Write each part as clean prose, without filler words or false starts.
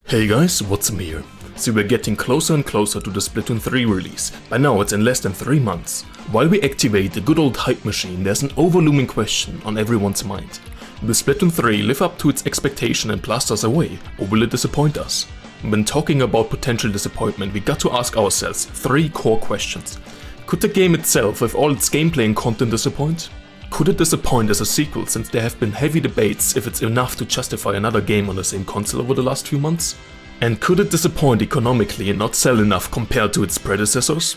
Hey guys, Wadsm here. So we're getting closer and closer to the Splatoon 3 release. By now it's in less than 3 months. While we activate the good old hype machine, there's an overlooming question on everyone's mind. Will Splatoon 3 live up to its expectation and blast us away, or will it disappoint us? When talking about potential disappointment, we got to ask ourselves 3 core questions. Could the game itself, with all its gameplay and content, disappoint? Could it disappoint as a sequel, since there have been heavy debates if it's enough to justify another game on the same console over the last few months? And could it disappoint economically and not sell enough compared to its predecessors?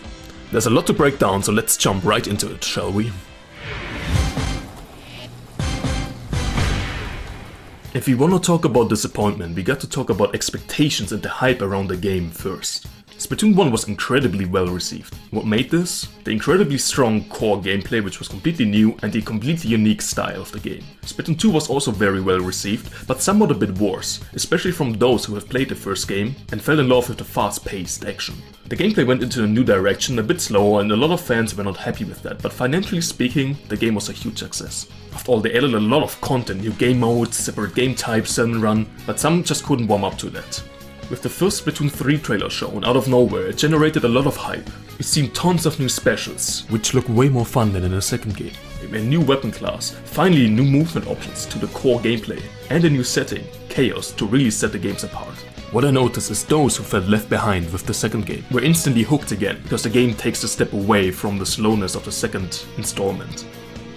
There's a lot to break down, so let's jump right into it, shall we? If we want to talk about disappointment, we got to talk about expectations and the hype around the game first. Splatoon 1 was incredibly well received. What made this? The incredibly strong core gameplay, which was completely new, and the completely unique style of the game. Splatoon 2 was also very well received, but somewhat a bit worse, especially from those who have played the first game and fell in love with the fast-paced action. The gameplay went into a new direction, a bit slower, and a lot of fans were not happy with that, but financially speaking, the game was a huge success. After all, they added a lot of content, new game modes, separate game types, salmon run, but some just couldn't warm up to that. With the first Splatoon 3 trailer shown out of nowhere, it generated a lot of hype. We've seen tons of new specials, which look way more fun than in the second game. A new weapon class, finally new movement options to the core gameplay, and a new setting, Chaos, to really set the games apart. What I noticed is those who felt left behind with the second game were instantly hooked again, because the game takes a step away from the slowness of the second installment.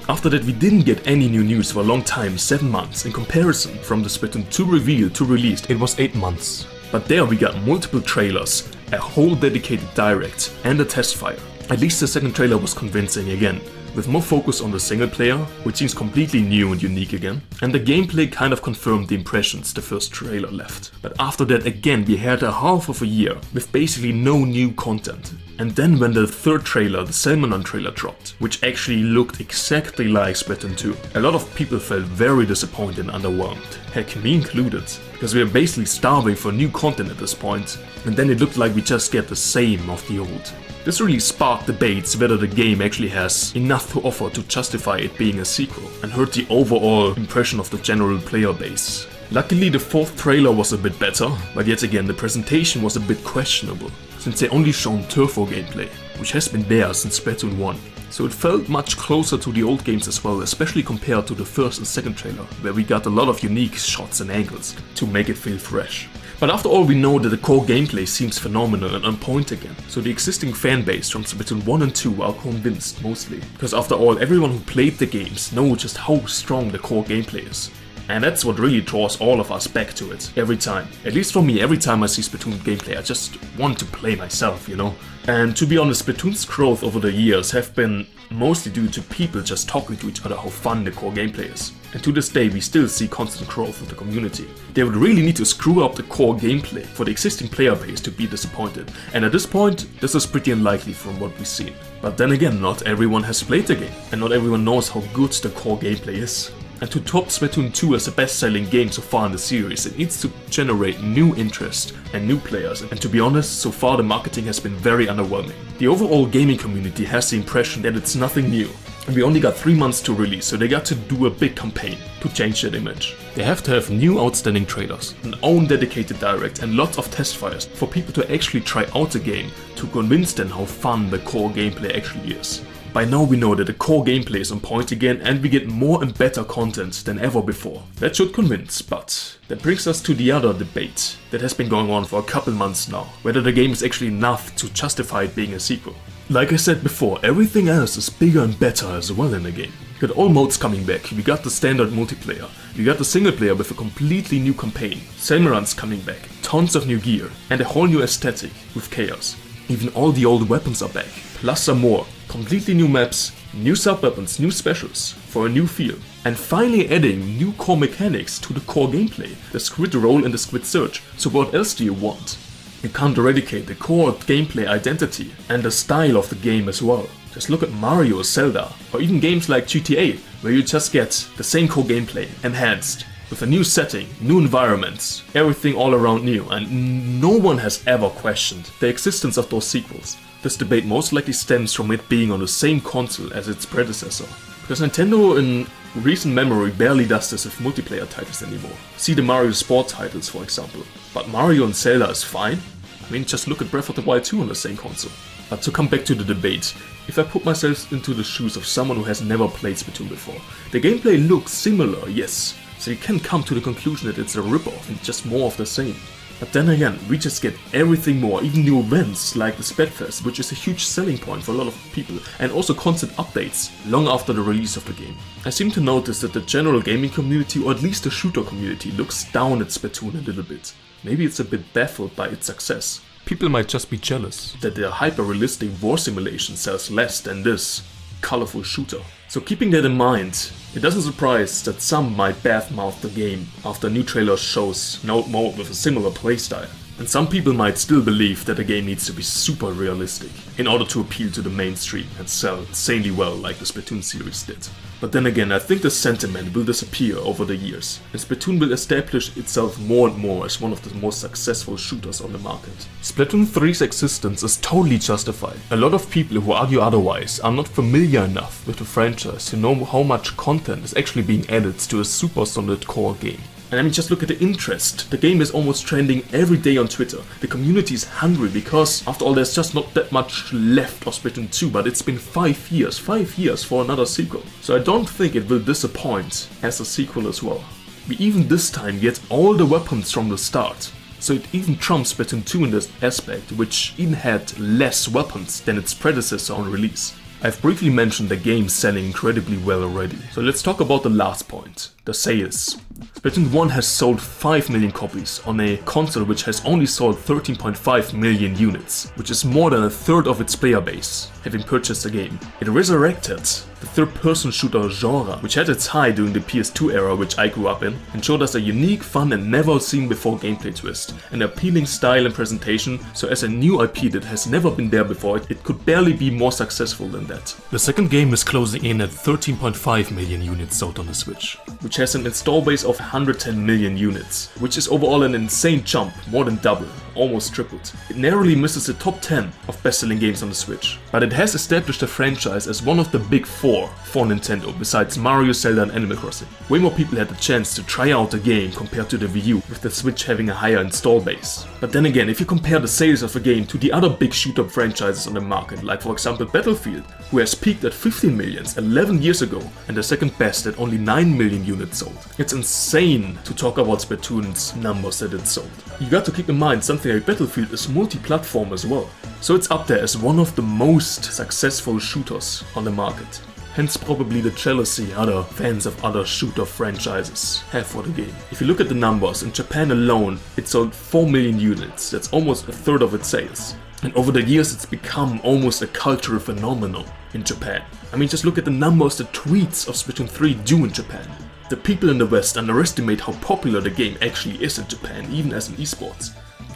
After that, we didn't get any new news for a long time, 7 months. In comparison, from the Splatoon 2 reveal to release, it was 8 months. But there we got multiple trailers, a whole dedicated direct, and a test fire. At least the second trailer was convincing again, with more focus on the single player, which seems completely new and unique again, and the gameplay kind of confirmed the impressions the first trailer left. But after that again we had a half of a year with basically no new content. And then when the third trailer, the Salmon Run trailer, dropped, which actually looked exactly like Splatoon 2, a lot of people felt very disappointed and underwhelmed, heck, me included, because we were basically starving for new content at this point, and then it looked like we just get the same of the old. This really sparked debates whether the game actually has enough to offer to justify it being a sequel, and hurt the overall impression of the general player base. Luckily the fourth trailer was a bit better, but yet again the presentation was a bit questionable, since they only shown turbo gameplay, which has been there since Splatoon 1. So it felt much closer to the old games as well, especially compared to the first and second trailer, where we got a lot of unique shots and angles to make it feel fresh. But after all, we know that the core gameplay seems phenomenal and on point again, so the existing fanbase from Splatoon 1 and 2 are convinced mostly, because after all, everyone who played the games knows just how strong the core gameplay is. And that's what really draws all of us back to it, every time. At least for me, every time I see Splatoon gameplay, I just want to play myself, you know? And to be honest, Splatoon's growth over the years have been mostly due to people just talking to each other how fun the core gameplay is. And to this day, we still see constant growth of the community. They would really need to screw up the core gameplay for the existing player base to be disappointed. And at this point, this is pretty unlikely from what we've seen. But then again, not everyone has played the game, and not everyone knows how good the core gameplay is. And to top Splatoon 2 as the best-selling game so far in the series, it needs to generate new interest and new players, and to be honest, so far the marketing has been very underwhelming. The overall gaming community has the impression that it's nothing new, and we only got 3 months to release, so they got to do a big campaign to change that image. They have to have new outstanding trailers, an own dedicated direct, and lots of test fires for people to actually try out the game to convince them how fun the core gameplay actually is. By now we know that the core gameplay is on point again, and we get more and better content than ever before. That should convince, but that brings us to the other debate that has been going on for a couple months now, whether the game is actually enough to justify it being a sequel. Like I said before, everything else is bigger and better as well in the game. We got all modes coming back, we got the standard multiplayer, we got the single player with a completely new campaign, salmon runs coming back, tons of new gear, and a whole new aesthetic with Chaos. Even all the old weapons are back, plus some more. Completely new maps, new sub-weapons, new specials for a new feel, and finally adding new core mechanics to the core gameplay, the squid roll and the squid search. So what else do you want? You can't eradicate the core gameplay identity and the style of the game as well. Just look at Mario or Zelda, or even games like GTA, where you just get the same core gameplay, enhanced, with a new setting, new environments, everything all around new, and no one has ever questioned the existence of those sequels. This debate most likely stems from it being on the same console as its predecessor, because Nintendo in Recent memory barely does this with multiplayer titles anymore. See the Mario Sport titles, for example. But Mario and Zelda is fine. I mean, just look at Breath of the Wild 2 on the same console. But to come back to the debate, if I put myself into the shoes of someone who has never played Splatoon before, the gameplay looks similar, yes, so you can come to the conclusion that it's a rip-off and just more of the same. But then again, we just get everything more, even new events like the Splatfest, which is a huge selling point for a lot of people, and also constant updates long after the release of the game. I seem to notice that the general gaming community, or at least the shooter community, looks down at Splatoon a little bit. Maybe it's a bit baffled by its success. People might just be jealous that their hyper-realistic war simulation sells less than this colorful shooter. So keeping that in mind, it doesn't surprise that some might badmouth the game after a new trailer shows an old mode with a similar playstyle. And some people might still believe that the game needs to be super realistic in order to appeal to the mainstream and sell insanely well like the Splatoon series did. But then again, I think the sentiment will disappear over the years, and Splatoon will establish itself more and more as one of the most successful shooters on the market. Splatoon 3's existence is totally justified. A lot of people who argue otherwise are not familiar enough with the franchise to know how much content is actually being added to a super solid core game. And I mean, just look at the interest. The game is almost trending every day on Twitter. The community is hungry because, after all, there's just not that much left of Splatoon 2, but it's been 5 years for another sequel. So I don't think it will disappoint as a sequel as well. We even this time get all the weapons from the start. So it even trumps Splatoon 2 in this aspect, which even had less weapons than its predecessor on release. I've briefly mentioned the game selling incredibly well already, so let's talk about the last point, the sales. Splatoon 1 has sold 5 million copies on a console which has only sold 13.5 million units, which is more than a third of its player base having purchased the game. It resurrected the third-person shooter genre, which had its high during the PS2 era which I grew up in, and showed us a unique, fun and never-seen-before gameplay twist, an appealing style and presentation, so as a new IP that has never been there before, it could barely be more successful than that. The second game is closing in at 13.5 million units sold on the Switch, which has an install base of 110 million units, which is overall an insane jump, more than double, almost tripled. It narrowly misses the top 10 of best-selling games on the Switch, but it has established the franchise as one of the big four for Nintendo, besides Mario, Zelda and Animal Crossing. Way more people had the chance to try out the game compared to the Wii U, with the Switch having a higher install base. But then again, if you compare the sales of the game to the other big shooter franchises on the market, like for example Battlefield, who has peaked at 15 million 11 years ago, and the second best at only 9 million units sold. It's insane to talk about Splatoon's numbers that it sold. You got to keep in mind something like Battlefield is multi-platform as well, so it's up there as one of the most successful shooters on the market. Hence probably the jealousy other fans of other shooter franchises have for the game. If you look at the numbers, in Japan alone it sold 4 million units, that's almost a third of its sales. And over the years it's become almost a cultural phenomenon in Japan. I mean, just look at the numbers the tweets of Splatoon 3 do in Japan. The people in the West underestimate how popular the game actually is in Japan, even as an esports.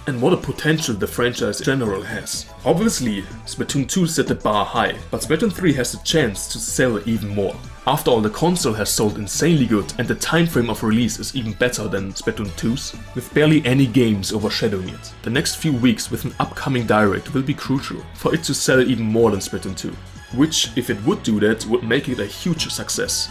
And what a potential the franchise in general has. Obviously, Splatoon 2 set the bar high, but Splatoon 3 has the chance to sell even more. After all, the console has sold insanely good and the time frame of release is even better than Splatoon 2's, with barely any games overshadowing it. The next few weeks with an upcoming direct will be crucial for it to sell even more than Splatoon 2, which, if it would do that, would make it a huge success.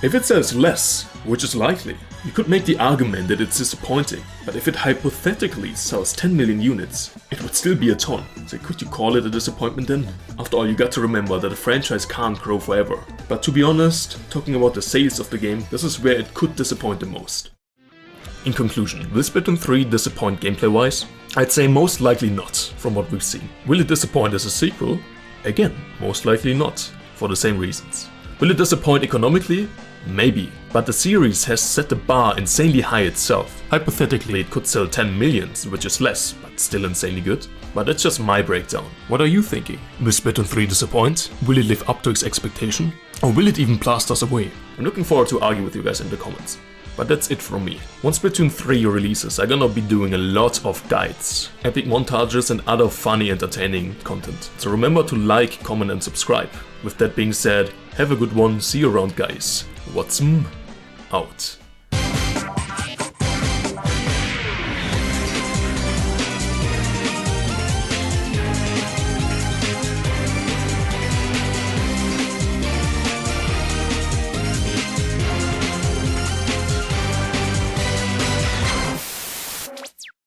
If it sells less, which is likely, you could make the argument that it's disappointing, but if it hypothetically sells 10 million units, it would still be a ton. So could you call it a disappointment then? After all, you got to remember that a franchise can't grow forever. But to be honest, talking about the sales of the game, this is where it could disappoint the most. In conclusion, will Splatoon 3 disappoint gameplay-wise? I'd say most likely not, from what we've seen. Will it disappoint as a sequel? Again, most likely not, for the same reasons. Will it disappoint economically? Maybe, but the series has set the bar insanely high itself. Hypothetically, it could sell 10 millions, which is less, but still insanely good. But that's just my breakdown. What are you thinking? Will Splatoon 3 disappoint? Will it live up to its expectation? Or will it even blast us away? I'm looking forward to argue with you guys in the comments. But that's it from me. Once Splatoon 3 releases, I'm gonna be doing a lot of guides, epic montages and other funny entertaining content. So remember to like, comment and subscribe. With that being said, have a good one, see you around guys. Wadsm out.